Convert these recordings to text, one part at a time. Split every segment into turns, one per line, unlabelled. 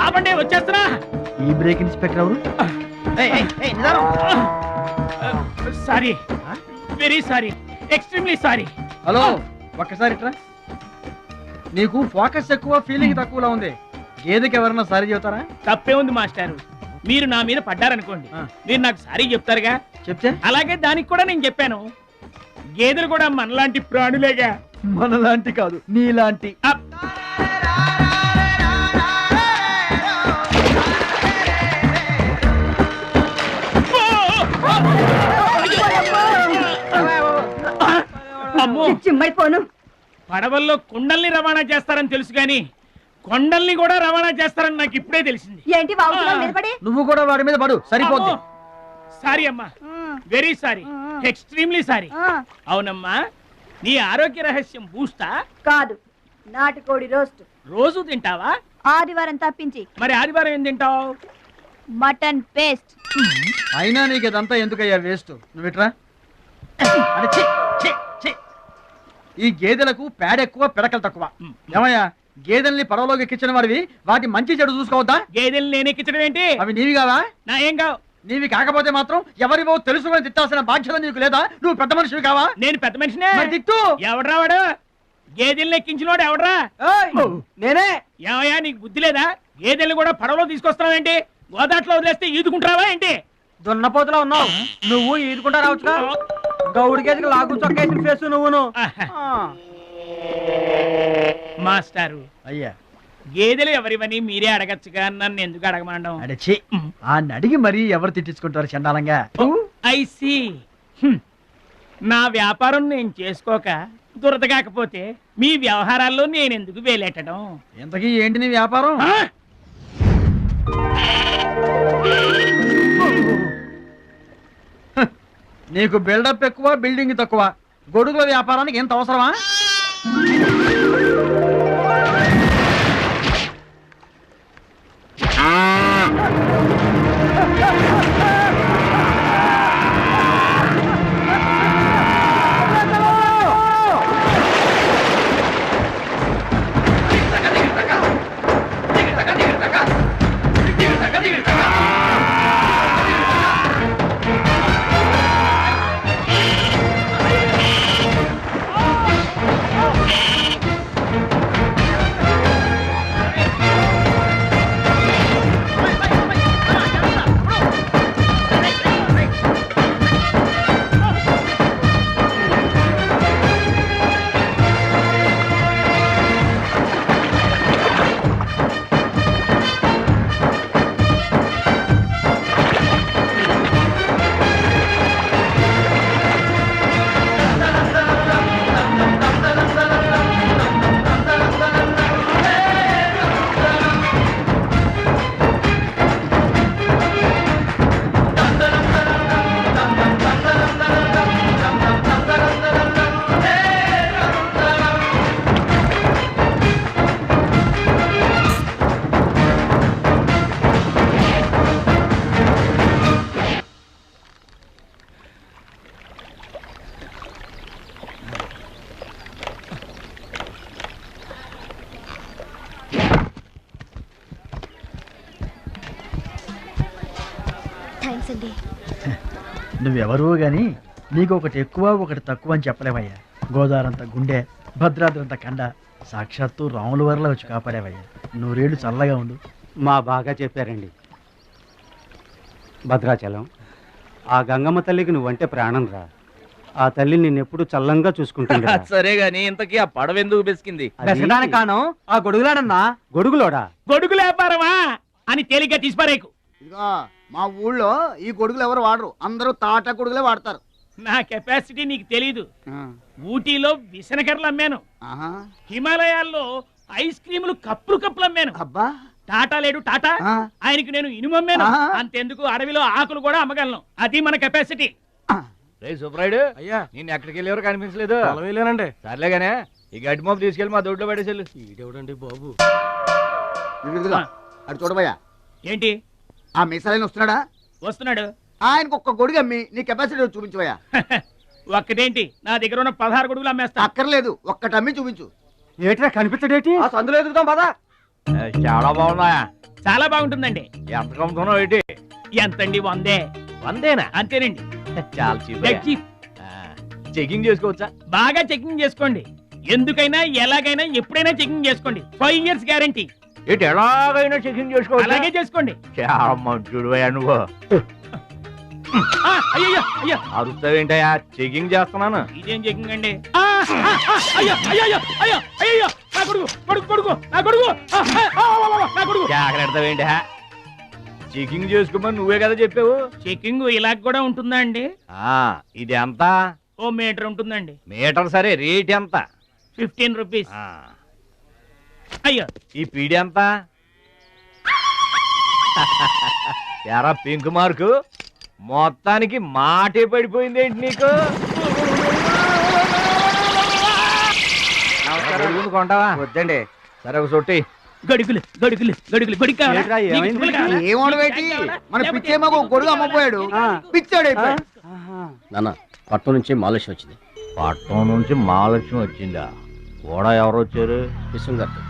ఆపండి వచ్చేస్తున్నా.
ఈ బ్రేక్ ఇన్స్పెక్టర్ ఎవరు?
Sorry, very sorry, extremely sorry.
Hello, ఒక్కసారి ఇట్రా. నీకు ఫోకస్ ఎక్కువ, ఫీలింగ్ తక్కువలా ఉంది. గేదెకి ఎవరన్నా సారీ చెబుతారా?
తప్పే ఉంది మాస్టారు. మీరు నా మీద పడ్డారనుకోండి, మీరు నాకు సారీ చెప్తారుగా.
చెప్తే
అలాగే దానికి కూడా నేను చెప్పాను. గేదెలు కూడా మనలాంటి ప్రాణులేగా.
మనలాంటి కాదు, నీలాంటి.
అమ్మో, పడవల్లో కుండల్ని రవాణా చేస్తారని తెలుసు గాని కొండల్ని కూడా రవాణా చేస్తారని నాకు ఇప్పుడే తెలిసింది.
ఏంటి
నువ్వు కూడా వాడి మీద పడు, సరిపోద్ది.
సారీ అమ్మా, వెరీ సారీ, ఎక్స్ట్రీమ్లీ సారీ. అవునమ్మా, నీ ఆరోగ్య రహస్యం బూస్టా
కాదు, నాటుకోడి రోస్ట్.
రోజు తింటావా?
ఆదివారం తప్పించి.
మరి ఆదివారం ఏం తింటావు?
Mutton paste.
అయినా నీకు ఇదంతా ఎందుకయ్యా వేస్ట్? నువ్వు ఇట్రా. ఈ గేదెలకు పేడ ఎక్కువ, పిడకలు తక్కువ. ఏమయ్యా, గేదెల్ని పడవలోకి ఎక్కించిన వాడివి, వాటి మంచి చెడు చూసుకోవద్దా?
గేదెల్ని నేను ఎక్కించడం ఏంటి?
అవి నీవి కావా?
నా ఏం కావు.
నీవి కాకపోతే మాత్రం ఎవరివో తెలుసుకొని తిట్టాల్సిన బాధ్యత నీకు లేదా? నువ్వు పెద్ద మనిషివి కావా?
నేను పెద్ద మనిషినే.
తిట్టు.
ఎవడ్రా వాడు? గేదెల్ని ఎక్కించినోడు ఎవడ్రా?
నేనే.
ఏమయ్యా, నీకు బుద్ధి లేదా? గేదెల్ని కూడా పడవలో తీసుకొస్తున్నావేంటి? గోదాట్లో వదిలేస్తే ఈదుకుంటావా ఏంటి?
దున్నపోతులో ఉన్నావు నువ్వు, ఈదుకుంటా రావచ్చుగా. గౌడి గేదెకి లాగు చొక్కేసిన ఫేస్ నువ్వును.
మాస్టారు
అయ్యా,
గేదెలు ఎవరివని మీరే అడగచ్చుగా, నన్ను ఎందుకు అడగమండం?
అడచి ఆ అడిగి మరీ ఎవరు తిట్టించుకుంటారు చండాలంగా?
I see. నా వ్యాపారం నేను చేసుకోక దురద కాకపోతే మీ వ్యవహారాల్లో నేను ఎందుకు వేలెట్టడం?
ఇంతకీ ఏంటి నీ వ్యాపారం? నీకు బిల్డప్ ఎక్కువ, బిల్డింగ్ తక్కువ. గొడుగుల వ్యాపారానికి ఎంత అవసరమా? నువ్వెవరూ గాని నీకు ఒకటి ఎక్కువ ఒకటి తక్కువ అని చెప్పలేవయ్యా. గోదావరంత గుండె, భద్రాద్రంత కండ, సాక్షాత్తు రాముల వరలో వచ్చి కాపాడేవయ్యా. నూరేళ్ళు చల్లగా ఉండు.
మా బాగా చెప్పారండి. భద్రాచలం, ఆ గంగమ్మ తల్లికి నువ్వంటే ప్రాణం రా. ఆ తల్లి నిన్నెప్పుడు చల్లంగా చూసుకుంటుంది.
సరే గాని ఇంతకీ ఆ పడవ ఎందుకు బెసికింది?
కాను ఆ గొడుగులాడన్నా.
గొడుగులోడా?
గొడుగులు వ్యాపారమా అని తేలిగ్గా తీసిపారేకు.
ఇదిగో మా ఊళ్ళో ఈ గొడుగులు ఎవరు వాడరు, అందరూ తాటా గొడుగులే వాడతారు.
నా కెపాసిటీ నీకు తెలీదు. ఊటీలో విసనకర్రలు అమ్మాను, హిమాలయాల్లో ఐస్ క్రీములు కప్పులు అమ్మాను.
అబ్బా,
టాటా లేడు టాటా, ఆయనకి నేను ఇనుము అమ్మాను. అంతెందుకు అడవిలో ఆకులు కూడా అమ్మగలను. అది మన కెపాసిటీ.
సుబ్రాయుడు అయ్యా, నేను ఎక్కడికి వెళ్ళేవారు కనిపించలేదు. వెళ్ళానండి. సర్లేగానే ఈ గడ్డి మోపు తీసుకెళ్ళి మా దొడ్లో పడేసేళ్ళు.
ఇదేవిడండి బాబు.
అటు చూడబోయా.
ఏంటి?
ఆ మిసలైన వస్తున్నాడా?
వస్తున్నాడు.
ఆయనకు ఒక్క గొడుగు అమ్మి నీ కెపాసిటీ చూపించబోయా.
ఒక్కటేంటి, నా దగ్గర ఉన్న 16 గొడుగులు అమ్మేస్తా.
అక్కర్లేదు, ఒక్కటి అమ్మి చూపించు.
ఏట్రా కనిపించడేటి?
ఆ సందులో ఎదుగుతాం పదా.
చాలా బాగున్నాయా?
చాలా బాగుంటుందండి.
ఎంత కమ్ముతున్నావు ఏంటి?
ఎంతండి? 100.
100
అంతేనండి.
చాలా చీప్.
Dead cheap.
చెకింగ్ చేసుకోవచ్చా?
బాగా చెకింగ్ చేసుకోండి. ఎందుకైనా ఎలాగైనా ఎప్పుడైనా చెకింగ్ చేసుకోండి. 5 years గ్యారంటీ.
ఏంటి ఎలాగైనా చెకింగ్ చేసుకోవచ్చు?
అలాగే చేసుకోండి.
చాలా మంచుడు నువ్వు.
అయ్యో అయ్యో,
అరుస్తావేంటయ్యా? చెకింగ్ చేస్తున్నాను.
ఇదేం చెకింగ్ అండి? అయ్యో అయ్యో అయ్యో అయ్యో, నా కొడుకు కొడుకు కొడుకు నా కొడుకు, నా కొడుకు.
జాగ్రత్తవేంటి? చెకింగ్ చేసుకోమని నువ్వే కదా చెప్పావు.
చెకింగ్ ఇలా కూడా ఉంటుందా అండి?
ఇది ఎంత?
ఓ మీటర్ ఉంటుందండి.
మీటర్ సరే, రేట్ ఎంత?
15 రూపీస్. అయ్యో,
ఈ పీడి ఎంత? ఎరా పింక్ మార్కు, మొత్తానికి మాటే పడిపోయిందేంటి నీకు? కొంటావా?
వద్దండి.
సరే ఒక సొట్టి.
గడుగులు గడుగులు గడుగులు గొడుగు కావాలా?
ఏంట్రా,
నీకు
ఏమైంది?
గుడ్డలు కావాలా?
ఏమోడబెట్టి మన పిచ్చేమో ఒక గొడుగు అమ్మపోయాడు, పిచ్చాడు అయిపోయాడు.
నాన్న పట్నం నుంచి మాలేశ్వరం వచ్చింది.
పట్నం నుంచి మహాలక్ష్మి వచ్చిందా? కూడా ఎవరు వచ్చారు?
విశ్వం గారు.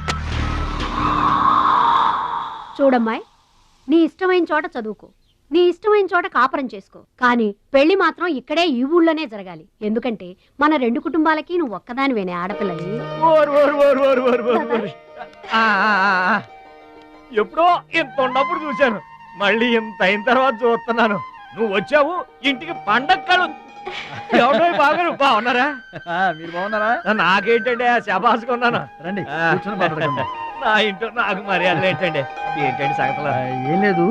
చూడమ్మాయి, నీ ఇష్టమైన చోట చదువుకో, నీ ఇష్టమైన చోట కాపురం చేసుకో, కానీ పెళ్లి మాత్రం ఇక్కడే ఈ ఊళ్ళోనే జరగాలి. ఎందుకంటే మన 2 కుటుంబాలకి నువ్వు ఒక్కదానివేనే ఆడపిల్లని.
ఎప్పుడో ఇంత ఉన్నప్పుడు చూశాను, మళ్ళీ ఇంత అయిన తర్వాత చూస్తున్నాను. నువ్వు వచ్చావు ఇంటికి పండగ కలు. ఎవడో బాగున్నారా?
మీరు బాగున్నారా?
నాకేంటండి శబాసుకున్నాను.
రండి కూర్చొని మాట్లాడుకుందాం.
నా ఇంట్లో నాకు మర్యాదలు ఏంటండి? ఏంటండి సంగతులు?
ఏం లేదు,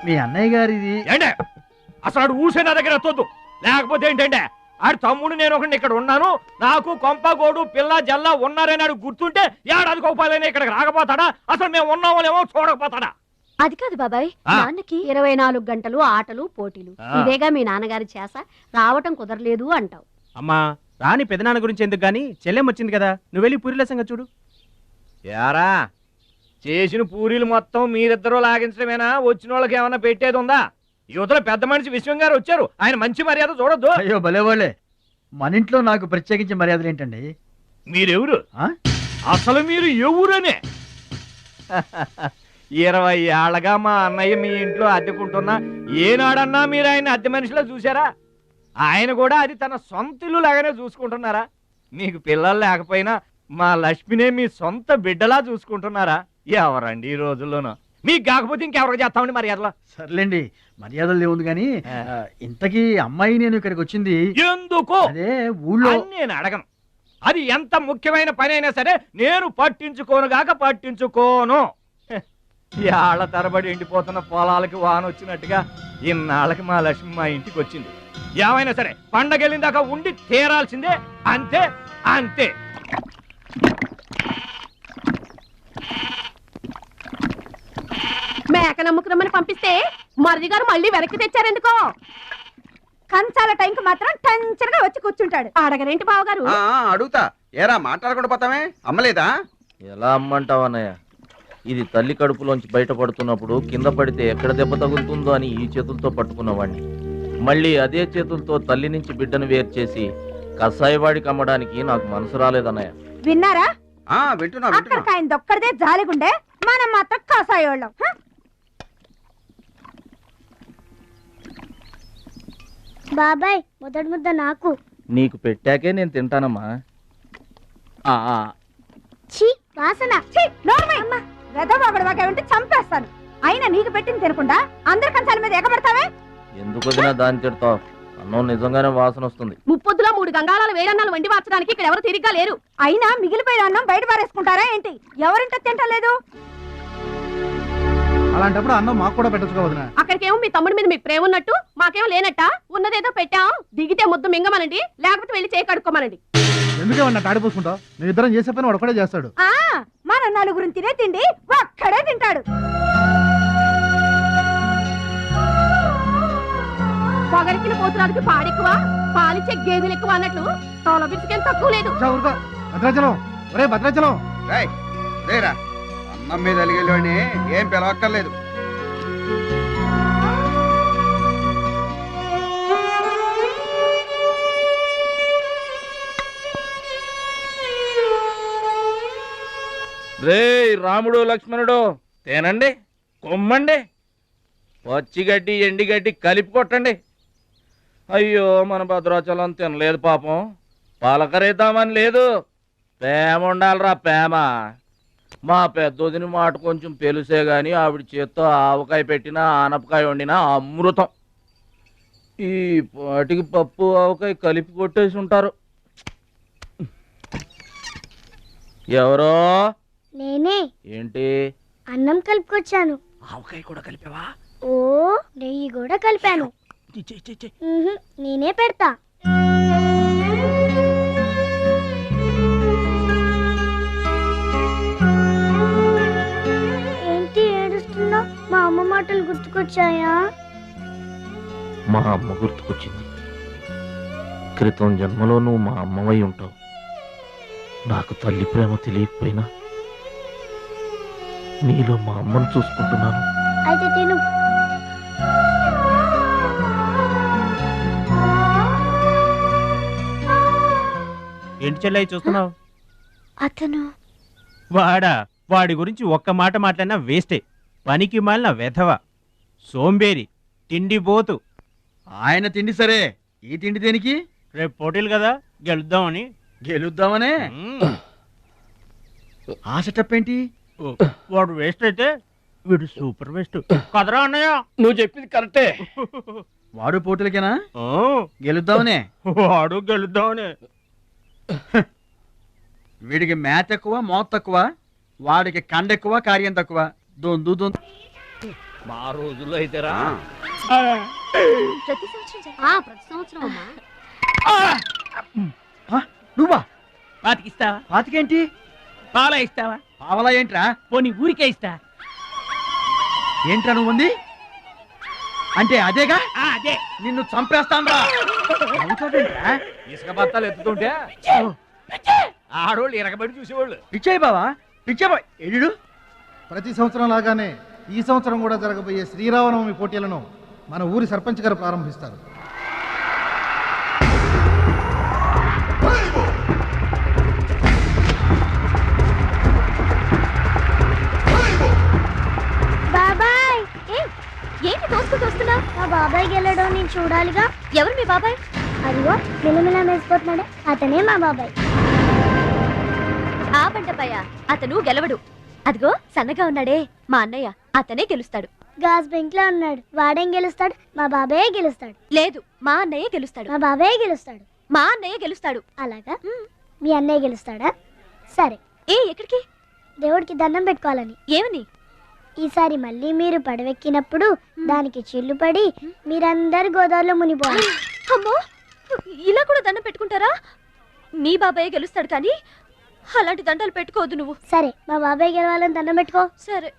మీ అన్నయ్య గారిది.
ఏంటే అసలు ఆడు ఊసే నా దగ్గర ఎత్తొద్దు. లేకపోతే ఏంటంటే ఆడు తమ్ముడు నేను ఒకటి ఇక్కడ ఉన్నాను, నాకు కొంపగోడు పిల్ల జల్ల ఉన్నారని ఆడు గుర్తుంటే ఏడాది కోపాలని ఇక్కడికి రాకపోతాడా? అసలు మేము ఉన్నామోలేమో చూడకపోతాడా?
అది కాదు బాబాయ్, నాన్నకి 24 గంటలు ఆటలు పోటీలు, ఇదేగా మీ నాన్నగారి చేస. రావటం కుదరలేదు అంటావు.
అమ్మా రాని పెదనాన్న గురించి ఎందుకు గాని, చెల్లెం వచ్చింది కదా, నువ్వు వెళ్ళి పూరిల సంగతి చూడు.
యారా చేసిన పూరీలు మొత్తం మీరిద్దరూ లాగించడమేనా? వచ్చిన వాళ్ళకి ఏమన్నా పెట్టేది ఉందా? యువతలో పెద్ద మనిషి విశ్వం గారు వచ్చారు, ఆయన మంచి మర్యాద చూడొద్దు.
అయ్యో భలేవాళ్ళే, మన ఇంట్లో నాకు ప్రత్యేకించి మర్యాదలు ఏంటండి?
మీరెవరు? అసలు మీరు ఎవరనే? 20 ఏళ్ళగా మా అన్నయ్య మీ ఇంట్లో అద్దెకుంటున్నా ఏనాడన్నా మీరు ఆయన అద్దె మనిషిలో చూసారా? ఆయన కూడా అది తన సొంత ఇల్లు లాగానే చూసుకుంటున్నారా? మీకు పిల్లలు లేకపోయినా మా లక్ష్మినే మీ సొంత బిడ్డలా చూసుకుంటున్నారా? ఎవరండి ఈ రోజుల్లోనూ? మీకు కాకపోతే ఇంకెవరికి చేస్తామండి మర్యాదలో?
సర్లేండి, మర్యాదలు లేవుంది కానీ ఇంతకీ అమ్మాయి నేను ఇక్కడికి వచ్చింది
ఎందుకు?
అదే ఊళ్ళో.
నేను అడగను. అది ఎంత ముఖ్యమైన పని అయినా సరే నేను పట్టించుకోను గాక పట్టించుకోను. ఏళ్ల తరబడి ఎండిపోతున్న పొలాలకి వాన వచ్చినట్టుగా ఇన్నాళ్ళకి మా లక్ష్మి మా ఇంటికి వచ్చింది. ఏమైనా సరే పండగెళ్ళిన దాకా ఉండి తీరాల్సిందే, అంతే అంతే.
మేక నమ్ముకురమ్మని పంపిస్తే మరిది గారు మళ్ళీ వెనక్కి తెచ్చారెందుకో?
కంచాల టైంకి మాత్రం టంచరగా వచ్చి కూర్చుంటాడు.
అడగరేంటి బావగారు?
అడుగుతా, ఏరా మాట్లాడకుండా పోతామే? అమ్మలేదా?
ఎలా అమ్మంటావన్నయ్య? ఇది తల్లి కడుపులోంచి బయటపడుతున్నప్పుడు కింద పడితే ఎక్కడ దెబ్బ తగులుతుందో అని ఈ చేతులతో పట్టుకున్నవాడిని, మళ్ళీ అదే చేతులతో తల్లి నుంచి బిడ్డను వేరు చేసి కసాయివాడికి అమ్మడానికి నాకు మనసు రాలేదన్నయ్య.
విన్నారా?
వింటున్నా.
అక్కడికి ఆయన దొక్కడిదే జాలిగుండే, మనం మాత్రం కాసాయోళ్ళం.
బాబాయ్ మొదటి ముద్ద నాకు.
నీకు పెట్టాకే నేను తింటానమ్మా.
ఛీ వాసన.
వెదవాగడవాగా ఉంటే చంపేస్తాను. అయినా నీకు పెట్టింది తినకుండా అందరి కంచాల మీద ఎగబడతావే?
ఎందుకు వదినా దాన్ని తిడతావు? అన్నం నిజంగానే వాసన వస్తుంది.
ముప్పొద్దులో 3 గంగాళాల వేడన్నాలు వండి మార్చడానికి ఇక్కడ ఎవరు తిరిగ్గా లేరు.
అయినా మిగిలిపోయిన అన్నం బయట పారేసుకుంటారా ఏంటి? ఎవరింట తింటలేదు?
అలాంటప్పుడు అన్నం మాకు కూడా పెట్టచ్చు వదినా.
అక్కడికేమో మీ తమ్ముడి మీద మీకు ప్రేమ ఉన్నట్టు, మాకేమో లేనట్ట. ఉన్నదేదో పెట్టాం, దిగితే ముద్దు మింగమనండి, లేకపోతే వెళ్ళి చేయి కడుక్కోమనండి.
ఎందుకేమన్నా తాడిపోసుకుంటావు? మేము ఇద్దరం చేసే పని వాడు ఒకడే చేస్తాడు.
మన నలుగురిని తినే తిండి ఒక్కడే తింటాడు.
పొగరికిన పోతురానికి పాడెక్కువ, పాలిచ్చే గేదెలు ఎక్కువ అన్నట్లు తోల బిడ్డకేం తక్కువ లేదు.
భద్రాచలం, ఒరే భద్రాచలం.
రేరా, అన్నం మీద అలిగేలోని ఏం పిలవక్కర్లేదు.
రే రాముడు లక్ష్మణుడు తేనండి, కొమ్మండి, పచ్చిగడ్డి ఎండిగడ్డి కలిపి కొట్టండి. అయ్యో మన భద్రాచలం తినలేదు పాపం, పలకరేద్దామని లేదు. ప్రేమ ఉండాలిరా ప్రేమ. మా పెద్దోదిని మాట కొంచెం పెలుసే గాని ఆవిడ చేత్తో ఆవకాయ పెట్టినా ఆనపకాయ వండినా అమృతం. ఈ పాటికి పప్పు ఆవకాయ కలిపి కొట్టేసి ఉంటారు. ఎవరో
నేనే.
ఏంటి
అన్నం కలుపుకొచ్చాను.
ఆవకాయ కూడా కలిపావా?
ఓ నెయ్యి కూడా కలిపాను. నేనే పెడతా. ఏంటి ఏడుస్తున్నావు? మా అమ్మ మాటలు గుర్తుకొచ్చాయా?
మా అమ్మ గుర్తుకొచ్చింది. క్రితం జన్మలో నువ్వు మా అమ్మవై ఉంటావు. నాకు తల్లి ప్రేమ తెలియకపోయినా నీలో మా అమ్మను చూసుకుంటున్నాను.
అయితే తిను.
ఏంటి చెల్లయ్య చూస్తున్నావు?
అతను
వాడి గురించి ఒక్క మాట మాట్లాడినా వేస్టే. పనికి మాలిన వెధవ, సోంబేరి, తిండి పోతు.
ఆయన తిండి సరే, ఈ తిండి దేనికి?
రేపు పోటీలు కదా, గెలుద్దామని.
గెలుద్దామనే? ఆ సెటప్ ఏంటి?
వాడు వేస్ట్ అయితే వీడు సూపర్ వేస్ట్ కదరా అన్నయ్య.
నువ్వు చెప్పింది కరెక్టే.
వాడు పోటీలకేనా? గెలుద్దామనే?
వాడు గెలుద్దామనే.
వీడికి మ్యాథ్ ఎక్కువ, మోత్ తక్కువ. వాడికి కండ ఎక్కువ, కార్యం తక్కువ. దొందు దొందు.
మా రోజుల్లో అయితేరా
ప్రతి సంవత్సరం అమ్మా.
నువ్వా?
పాతికిస్తావా?
పాతికేంటి?
పాలా ఇస్తావా?
పావలా ఏంట్రా?
పోనీ ఊరికే ఇస్తా.
ఏంట్రా నువ్వు ఉంది అంటే? అదేగా,
అదే.
నిన్ను చంపేస్తాన్రా.
ఇసుక బత్తాలు ఎత్తుతుంటే ఆడోళ్ళు ఇరగబడి చూసేవాళ్ళు.
పిచ్చాయి బావా, పిచ్చాయి బావ. ఎడు
ప్రతి సంవత్సరం లాగానే ఈ సంవత్సరం కూడా జరగబోయే శ్రీరామనవమి పోటీలను మన ఊరి సర్పంచ్ గారు ప్రారంభిస్తారు.
బాబాయ్,
ఏంటి తోసుకుంటూ వస్తున్నావు?
మా బాబాయ్ గెలడం నేను చూడాలిగా.
ఎవరు మీ బాబాయ్?
అదిగో మిలమిలా మెసిపోతున్నాడే, అతనే మా బాబాయ్.
ఆ బండపయ్య అతను గెలవడు. అదిగో సన్నగా ఉన్నాడే మా అన్నయ్య, అతనే గెలుస్తాడు.
గాజ్ బెంక్ లో ఉన్నాడు, వాడేం గెలుస్తాడు? మా బాబాయ్ గెలుస్తాడు.
లేదు, మా అన్నయ్య గెలుస్తాడు.
మా బాబాయ్ గెలుస్తాడు.
మా అన్నయ్య గెలుస్తాడు.
అలాగా? మీ అన్నయ్య గెలుస్తాడా? సరే.
ఎక్కడికి?
దేవుడికి దండం పెట్టుకోవాలని.
ఏమని?
ఈసారి మళ్ళీ మీరు పడవెక్కినప్పుడు దానికి చిల్లు పడి మీరందరు గోదావరిలో మునిపోవాలి.
అమ్మో, ఇలా కూడా దండం పెట్టుకుంటారా? మీ బాబాయ్ గెలుస్తాడు కానీ అలాంటి దండాలు పెట్టుకోవద్దు నువ్వు.
సరే, మా బాబాయ్ గెలవాలని దండం పెట్టుకో.
సరే.